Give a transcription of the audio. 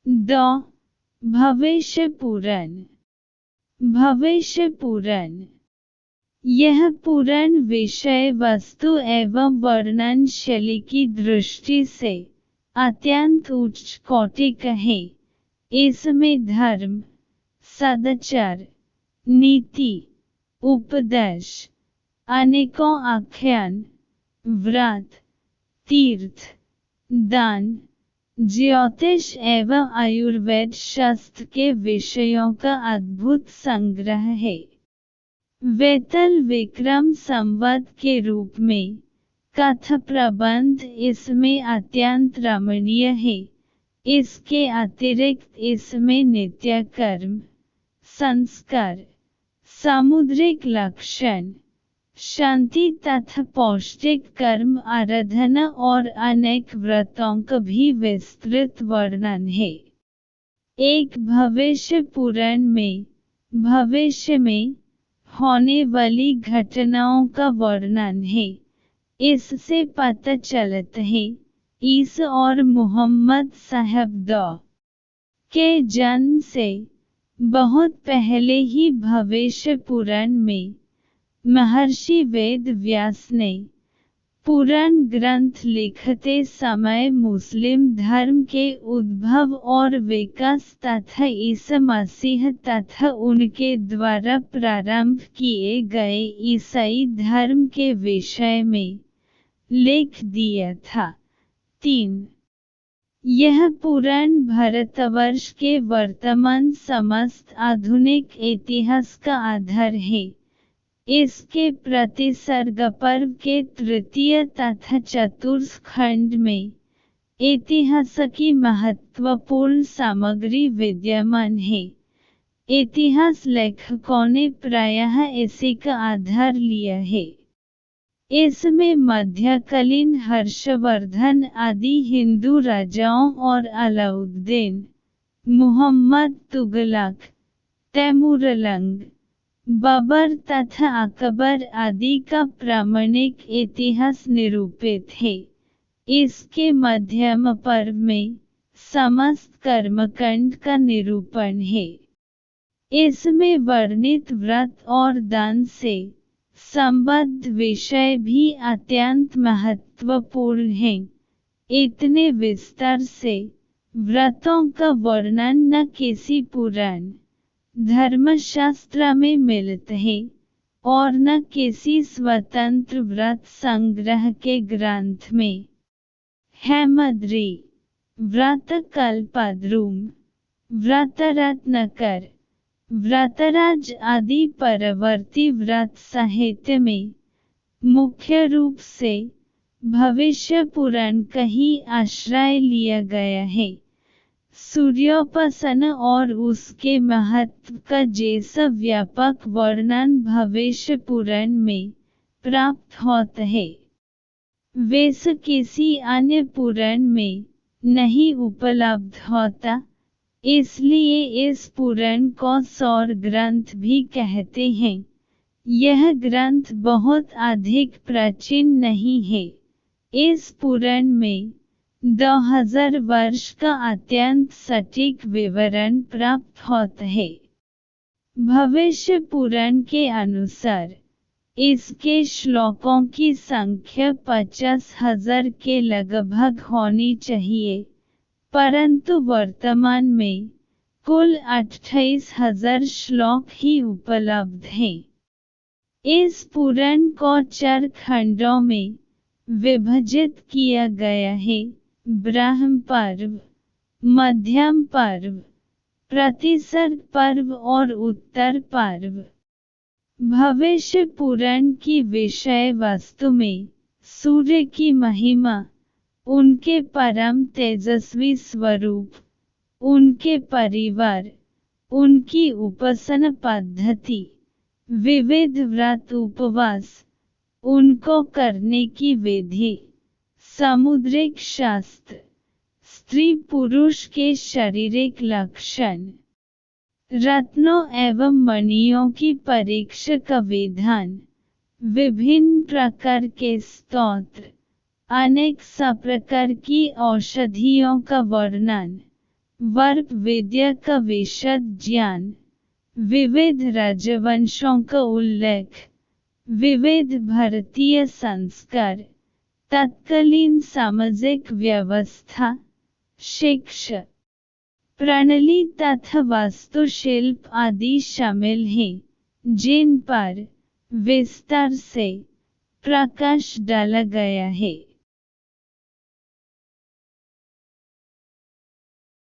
दो भविष्य पुराण। भविष्य पुराण यह पुराण विषय वस्तु एवं वर्णन शैली की दृष्टि से अत्यंत उच्च कोटि का है। इसमें धर्म, सदाचार, नीति, उपदेश, अनेकों आख्यान, व्रत, तीर्थ, दान, ज्योतिष एवं आयुर्वेद शास्त्र के विषयों का अद्भुत संग्रह है। वेतल विक्रम संवत के रूप में कथा प्रबंध इसमें अत्यंत रमणीय है। इसके अतिरिक्त इसमें नित्य कर्म, संस्कार, सामुद्रिक लक्षण, शांति तथा पौष्टिक कर्म आराधना और अनेक व्रतों का भी विस्तृत वर्णन है। एक भविष्य पुराण में भविष्य में होने वाली घटनाओं का वर्णन है। इससे पता चलता है ईसा और मुहम्मद साहब दो के जन्म से बहुत पहले ही भविष्य पुराण में महर्षि वेद व्यास ने पुराण ग्रंथ लिखते समय मुस्लिम धर्म के उद्भव और विकास तथा ईसा मसीह तथा उनके द्वारा प्रारंभ किए गए ईसाई धर्म के विषय में लिख दिया था। 3. यह पुराण भारतवर्ष के वर्तमान समस्त आधुनिक इतिहास का आधार है। इसके प्रतिसर्ग पर्व के तृतीय तथा चतुर्थ खंड में इतिहास की महत्वपूर्ण सामग्री विद्यमान है। इतिहास लेखकों ने प्रायः इसी का आधार लिया है। इसमें मध्यकालीन हर्षवर्धन आदि हिंदू राजाओं और अलाउद्दीन, मुहम्मद तुगलक, तैमूरलंग, बाबर तथा अकबर आदि का प्रामाणिक इतिहास निरूपित है। इसके मध्यम पर्व में समस्त कर्मकांड का निरूपण है। इसमें वर्णित व्रत और दान से संबद्ध विषय भी अत्यंत महत्वपूर्ण हैं। इतने विस्तार से व्रतों का वर्णन न किसी पुराण, धर्मशास्त्र में मिलता है और न किसी स्वतंत्र व्रत संग्रह के ग्रंथ में। हेमद्री, व्रतकल्पद्रुम, व्रतरत्नकर, व्रतराज आदि परवर्ती व्रत साहित्य में मुख्य रूप से भविष्य पुराण का ही आश्रय लिया गया है। सूर्योपासना और उसके महत्व का जैसा व्यापक वर्णन भविष्य पुराण में प्राप्त होता है, वैसा किसी अन्य पुराण में नहीं उपलब्ध होता। इसलिए इस पुराण को सौर ग्रंथ भी कहते हैं। यह ग्रंथ बहुत अधिक प्राचीन नहीं है। इस पुराण में 2000 वर्ष का अत्यंत सटीक विवरण प्राप्त होता है। भविष्य पुराण के अनुसार इसके श्लोकों की संख्या 50,000 के लगभग होनी चाहिए, परंतु वर्तमान में कुल 28,000 श्लोक ही उपलब्ध हैं। इस पुराण को 4 खंडों में विभाजित किया गया है: ब्रह्म पर्व, मध्यम पर्व, प्रतिसर्ग पर्व और उत्तर पर्व। भविष्य पुराण की विषय वस्तु में सूर्य की महिमा, उनके परम तेजस्वी स्वरूप, उनके परिवार, उनकी उपासना पद्धति, विविध व्रत उपवास, उनको करने की विधि, सामुद्रिक शास्त्र, स्त्री पुरुष के शारीरिक लक्षण, रत्नों एवं मणियों की परीक्षा का विधान, विभिन्न प्रकार के स्तोत्र, अनेक प्रकार की औषधियों का वर्णन, वर्ग विद्या का विशद ज्ञान, विविध राजवंशों का उल्लेख, विविध भारतीय संस्कार, तत्कालीन सामाजिक व्यवस्था, शिक्षा प्रणाली तथा वास्तुशिल्प आदि शामिल हैं, जिन पर विस्तार से प्रकाश डाला गया है।